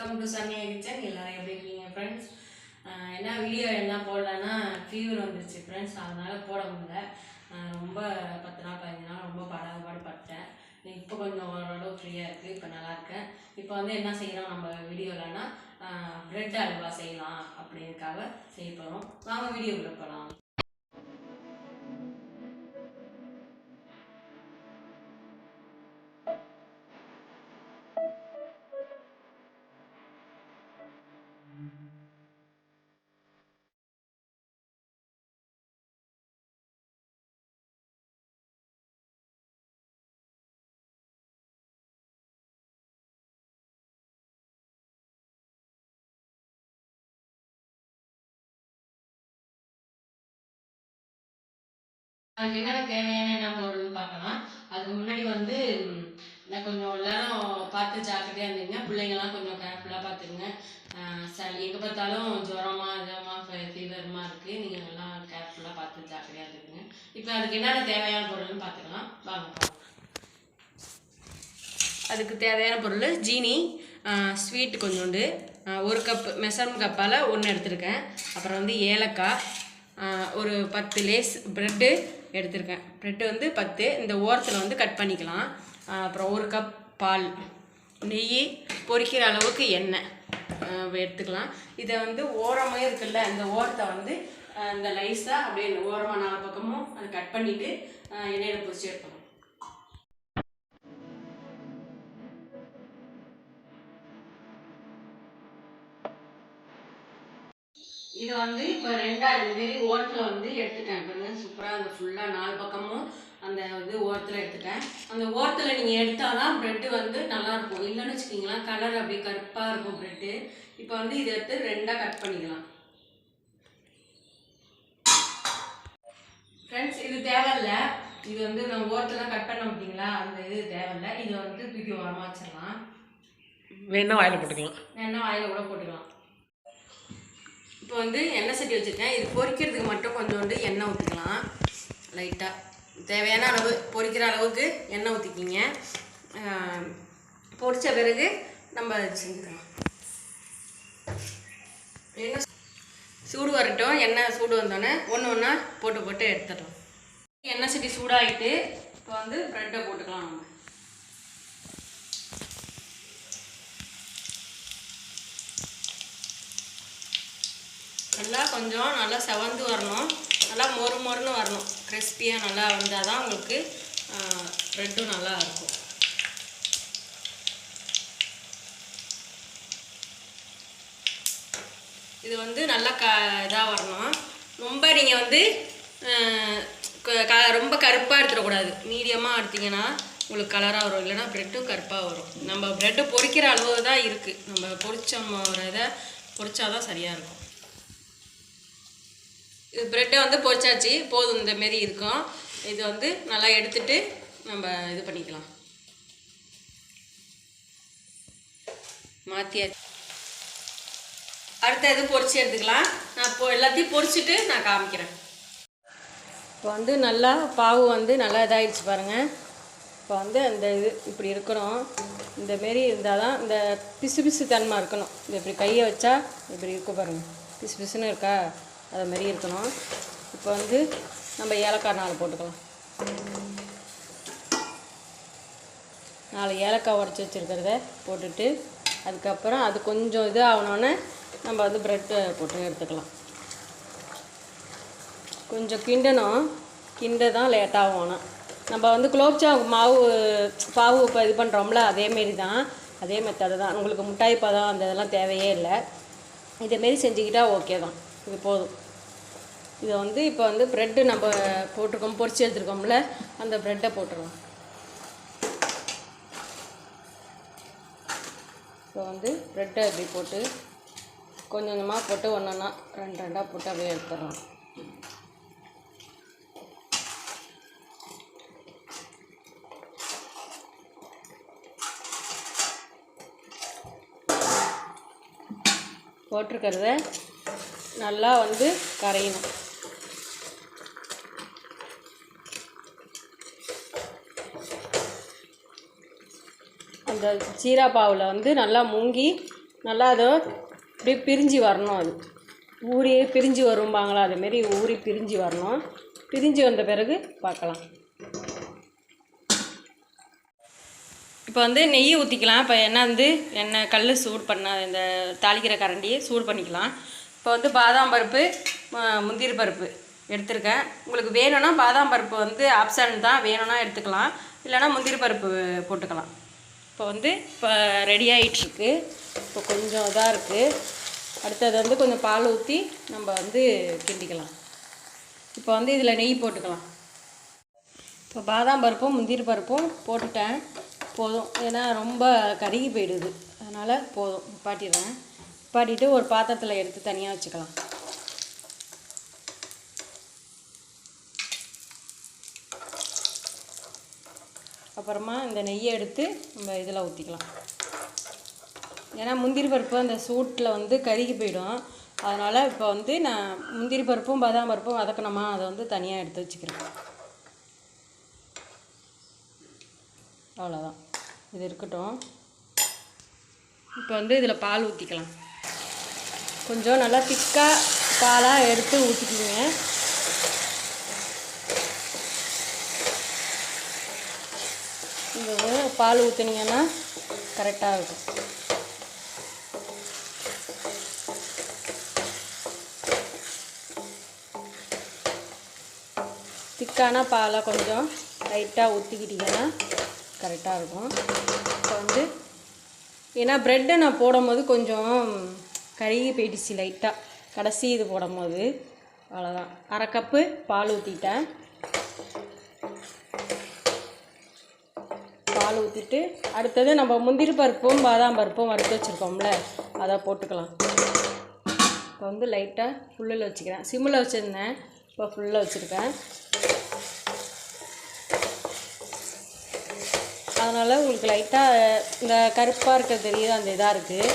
Welcome to சன்னியா kitchen. எல்லாரும் எப்படி இருக்கீங்க ஃப்ரெண்ட்ஸ்? என்ன வீடியோ என்ன போடலன்னா ஃபீவர் வந்துருச்சு ஃப்ரெண்ட்ஸ், அதனால் போட முடியல. ரொம்ப 10 நாள் 15 நாள் ரொம்ப பாடுபட்டேன். இப்போ கொஞ்சம் ஓரளவு ஃப்ரீயாக இருக்குது, இப்போ நல்லாயிருக்கேன். இப்போ வந்து என்ன செய்யலாம் நம்ம வீடியோலன்னா ப்ரெட் அல்வா செய்யலாம் அப்படின்றதுக்காக செய்ய போகிறோம். வாங்க வீடியோக்குள்ளே போகலாம். அதுக்கு என்னென்ன தேவையான என்ன பொருள்னு பார்க்கலாம். அதுக்கு முன்னாடி வந்து நான் கொஞ்சம் நேரம் பார்த்து ஜாக்கிரதையாக இருந்தீங்க. பிள்ளைங்கள்லாம் கொஞ்சம் கேர்ஃபுல்லாக பார்த்துக்குங்க. எங்கே பார்த்தாலும் ஜுரமாக ஃபீவருமா இருக்குது. நீங்கள் எல்லாம் கேர்ஃபுல்லாக பார்த்து ஜாக்கிரதையாக இருந்துக்குங்க. இப்போ அதுக்கு என்னென்ன தேவையான பொருள்னு பார்த்துக்கலாம் வாங்க. அதுக்கு தேவையான பொருள் ஜீனி, ஸ்வீட் கொஞ்சோண்டு, 1 கப் மெஷர்மெண்ட் கப்பால் 1 எடுத்திருக்கேன். அப்புறம் வந்து ஏலக்காய், ஒரு 10 லேஸ் ப்ரெட்டு எடுத்திருக்கேன். ப்ரெட்டு வந்து 10 இந்த ஓரத்தில் வந்து கட் பண்ணிக்கலாம். அப்புறம் 1 கப் பால், நெய், பொரிக்கிற அளவுக்கு எண்ணெய் எடுத்துக்கலாம். இதை வந்து ஓரமாக இருக்குல்ல, இந்த ஓரத்தை வந்து இந்த லைஸாக அப்படியே ஓரமாக 4 பக்கமும் அதை கட் பண்ணிவிட்டு எண்ணெயில் பொரிச்சு எடுக்கணும். இது வந்து இப்போ 2 ஓரத்தில் வந்து எடுத்துட்டேன். இப்போ சூப்பராக அந்த ஃபுல்லாக 4 பக்கமும் அந்த இது ஓரத்தில் எடுத்துட்டேன். அந்த ஓரத்தில் நீங்கள் எடுத்தால் தான் ப்ரெட்டு வந்து நல்லாயிருக்கும். இல்லைன்னு வச்சுக்கிங்களா கலர் அப்படியே கருப்பாக இருக்கும் ப்ரெட்டு. இப்போ வந்து இதை எடுத்து 2ஆக கட் பண்ணிக்கலாம் ஃப்ரெண்ட்ஸ். இது தேவையில்லை, இது வந்து நம்ம ஓரத்தில் கட் பண்ண மாட்டிங்களா, அந்த இது தேவையில்லை. இதை வந்து தூக்கி ஓரமாக வச்சிடலாம். வேணா வாயில் போட்டுக்கலாம், வேணா வாயில் கூட போட்டுக்கலாம். இப்போ வந்து எண்ணெய் சட்டி வச்சுருக்கேன். இது பொரிக்கிறதுக்கு மட்டும் கொஞ்சோண்டு எண்ணெய் ஊற்றிக்கலாம். லைட்டாக தேவையான அளவு பொரிக்கிற அளவுக்கு எண்ணெய் ஊற்றிக்கிங்க. பொரித்த பிறகு நம்ம செஞ்சுக்கலாம். எண்ணெய் சூடு வரட்டும். எண்ணெய் சூடு வந்தோடனே ஒன்று ஒன்றா போட்டு எடுத்துடலாம். எண்ணெய் சட்டி சூடாகிட்டு இப்போ வந்து ப்ரெட்டை போட்டுக்கலாம். நம்ம நல்லா செவந்து வரணும், நல்லா மொறுன்னு வரணும், கிறிஸ்பியாக நல்லா வந்தால் தான் உங்களுக்கு ப்ரெட்டும் நல்லா இருக்கும். இது வந்து நல்லா இதாக வரணும். ரொம்ப நீங்கள் வந்து ரொம்ப கருப்பாக எடுத்துடக்கூடாது, மீடியமாக எடுத்திங்கன்னா உங்களுக்கு கலராக வரும். இல்லைன்னா ப்ரெட்டும் கருப்பாக வரும். நம்ம ப்ரெட்டு பொரிக்கிற அளவு தான் இருக்குது. நம்ம இதை பொரிச்சாதான் சரியாக இருக்கும். இது ப்ரெட்டை வந்து பொரிச்சாச்சு, போதும் இந்தமாரி இருக்கும். இது வந்து நல்லா எடுத்துட்டு நம்ம இது பண்ணிக்கலாம். மாற்றியாச்சு. அடுத்த இது பொரிச்சு எடுத்துக்கலாம். நான் இப்போ எல்லாத்தையும் பொரிச்சிட்டு நான் காமிக்கிறேன். இப்போ வந்து நல்லா பாவு வந்து நல்லா இதாகிடுச்சு பாருங்கள். இப்போ வந்து அந்த இது இப்படி இருக்கணும். இந்தமாரி இருந்தால் தான் இந்த பிசு தன்மை இருக்கணும். இது இப்படி கையை வச்சா இப்படி இருக்க பாருங்கள், பிசுன்னு இருக்கா, அது மாதிரி இருக்கணும். இப்போ வந்து நம்ம ஏலக்காய் 4 போட்டுக்கலாம். 4 ஏலக்காய் உடச்சி வச்சுருக்கிறத போட்டுட்டு அதுக்கப்புறம் அது கொஞ்சம் இது ஆகணுன்னே நம்ம வந்து ப்ரெட்டை போட்டு எடுத்துக்கலாம். கொஞ்சம் கிண்ட தான் லேட்டாகும். ஆனால் நம்ம வந்து குலோப்ஜாம் பாவு இப்போ இது பண்ணுறோம்ல, அதேமாரி தான், அதே மெத்தடு தான். உங்களுக்கு முட்டாய் பதம் அந்த இதெல்லாம் தேவையே இல்லை. இதேமாரி செஞ்சுக்கிட்டால் ஓகே தான், இது போதும். இதை வந்து இப்போ வந்து ப்ரெட்டு நம்ம போட்டிருக்கோம், பொரிச்சு எடுத்துருக்கோம்ல, அந்த ப்ரெட்டை போட்டுருவோம். இப்போ வந்து ப்ரெட்டை இப்படி போட்டு கொஞ்சமாக போட்டு ஒன்றா 2 போட்டு அப்படியே எடுத்துடலாம். போட்டிருக்கிறத நல்லா வந்து கரையணும். அந்த ஜீரா பாவில் வந்து நல்லா முங்கி நல்லா அது அப்படியே பிரிஞ்சு வரணும். அது ஊறி பிரிஞ்சு வரும்பாங்களா, அதுமாரி ஊறி பிரிஞ்சு வரணும். பிரிஞ்சு வந்த பிறகு பார்க்கலாம். இப்போ வந்து நெய் ஊற்றிக்கலாம். இப்போ எண்ணெய் கல் சூடு பண்ண இந்த தாளிக்கிற கரண்டியை சூடு பண்ணிக்கலாம். இப்போ வந்து பாதாம் பருப்பு, முந்திரி பருப்பு எடுத்துருக்கேன். உங்களுக்கு வேணும்னா பாதாம் பருப்பு வந்து ஆப்ஷன் தான், வேணும்னா எடுத்துக்கலாம், இல்லைனா முந்திரி பருப்பு போட்டுக்கலாம். இப்போ வந்து ரெடி ஆகிட்டுருக்கு. இப்போ கொஞ்சம் இதாக இருக்குது. அடுத்தது வந்து கொஞ்சம் பால் ஊற்றி நம்ம வந்து கிண்டிக்கலாம். இப்போ வந்து இதில் நெய் போட்டுக்கலாம். இப்போ பாதாம் பருப்பும் முந்திரி பருப்பும் போட்டுட்டேன். போதும், ஏன்னா ரொம்ப கருகி போயிடுது, அதனால் போதும், நிப்பாட்டிடுறேன். நிப்பாட்டிட்டு ஒரு பாத்திரத்தில் எடுத்து தனியாக வச்சுக்கலாம். அப்புறமா இந்த நெய்யை எடுத்து நம்ம இதில் ஊற்றிக்கலாம். ஏன்னா முந்திரி பருப்பு அந்த சூட்டில் வந்து கருகி போயிடும். அதனால் இப்போ வந்து நான் முந்திரி பருப்பும் பாதாம் பருப்பும் வதக்கணுமா, அதை வந்து தனியாக எடுத்து வச்சுக்கிறேன். அவ்வளோதான், இது இருக்கட்டும். இப்போ வந்து இதில் பால் ஊற்றிக்கலாம். கொஞ்சம் நல்லா திக்காக பாலாக எடுத்து ஊற்றிக்கிங்க. இந்த பால் ஊற்றினீங்கன்னா கரெக்டாக இருக்கும். திக்கான பாலை கொஞ்சம் லைட்டாக ஊற்றிக்கிட்டிங்கன்னா கரெக்டாக இருக்கும். இப்போ வந்து ஏன்னா ப்ரெட்டை நான் போடும்போது கொஞ்சம் கருகி போயிடுச்சு லைட்டாக, கடைசி இது போடும்போது. அவ்வளோதான், 1/2 கப்பு பால் ஊற்றிட்டேன். பால் ஊற்றிட்டு அடுத்தது நம்ம முந்திரி பருப்பும் பாதாம் பருப்பும் வறுத்து வச்சுருக்கோம்ல, அதை போட்டுக்கலாம். இப்போ வந்து லைட்டாக ஃபுல்லில் வச்சுக்கிறேன். சிம்மில் வச்சுருந்தேன், இப்போ ஃபுல்லில் வச்சுருக்கேன். அதனால் உங்களுக்கு லைட்டாக இந்த கருப்பாக இருக்கிறது தெரியுது, அந்த இதாக இருக்குது.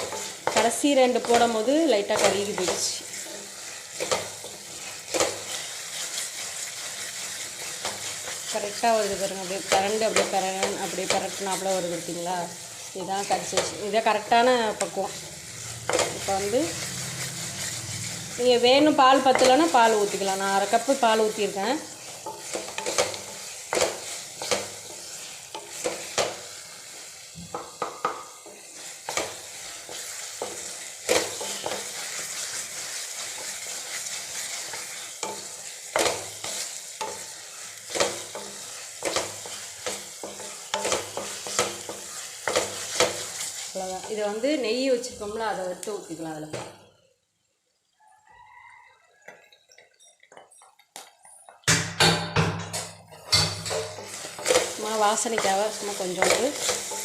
கடைசி 2 போடும் போது லைட்டாக கருகி போயிடுச்சு. கரெக்டாக வருது பாருங்க, அப்படியே கரண்டு அப்படியே பரட்டினாப்புல வருது பார்த்தீங்களா. இதுதான் கன்சிஸ்டன்சி, இதை கரெக்டான பக்குவம். இப்போ வந்து நீங்கள் வேணும் பால் பத்தலைன்னா பால் ஊற்றிக்கலாம். நான் 1/2 கப்பு பால் ஊற்றிருக்கேன். அவ்வளோதான், இதை வந்து நெய் வச்சுருக்கோம்ல, அதை எடுத்து ஊற்றிக்கலாம். அதில் சும்மா வாசனைக்காக சும்மா கொஞ்சோண்டு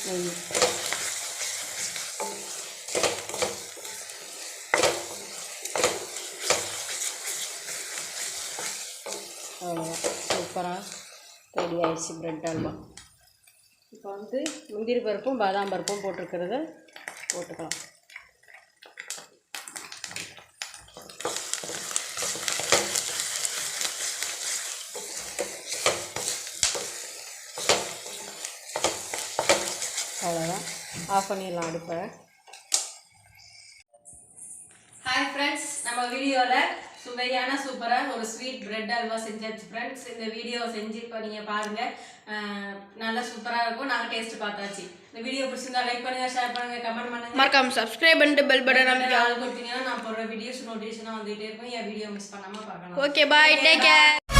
நெய். அவ்வளோதான், சூப்பராக ரெடி ஆயிடுச்சு ப்ரெட் அல்வா. இப்போ வந்து முந்திரி பருப்பும் பாதாம் பருப்பும் போட்டிருக்கிறத போட்டுக்கலாம். அவ்வளோதான், ஆஃப் பண்ணிடலாம் அடுப்பை. ஹாய் ஃப்ரெண்ட்ஸ், நம்ம வீடியோவில் சுவையான சூப்பராக ஒரு ஸ்வீட் பிரெட் அல்வா செஞ்சாச்சு ஃப்ரெண்ட்ஸ். இந்த வீடியோ செஞ்சு இப்போ நீங்கள் பாருங்கள், நல்லா சூப்பராக இருக்கும். நாங்கள் டேஸ்ட் பார்த்தாச்சு. இந்த வீடியோ பிடிச்சிருந்தா லைக் பண்ணுங்கள், ஷேர் பண்ணுங்கள், கமெண்ட் பண்ணுங்கள், மறக்காம சப்ஸ்கிரைப் பண்ணிட்டு பெல் பட்டன் அமைக்க ஆல் கொடுத்தீங்கன்னா நான் போடுற வீடியோஸ் நோட்டிஃபிகேஷனாக வந்துகிட்டே இருக்கும். என் வீடியோ மிஸ் பண்ணாமல் பார்க்கலாம். ஓகே, பாய், டேக் கேர்.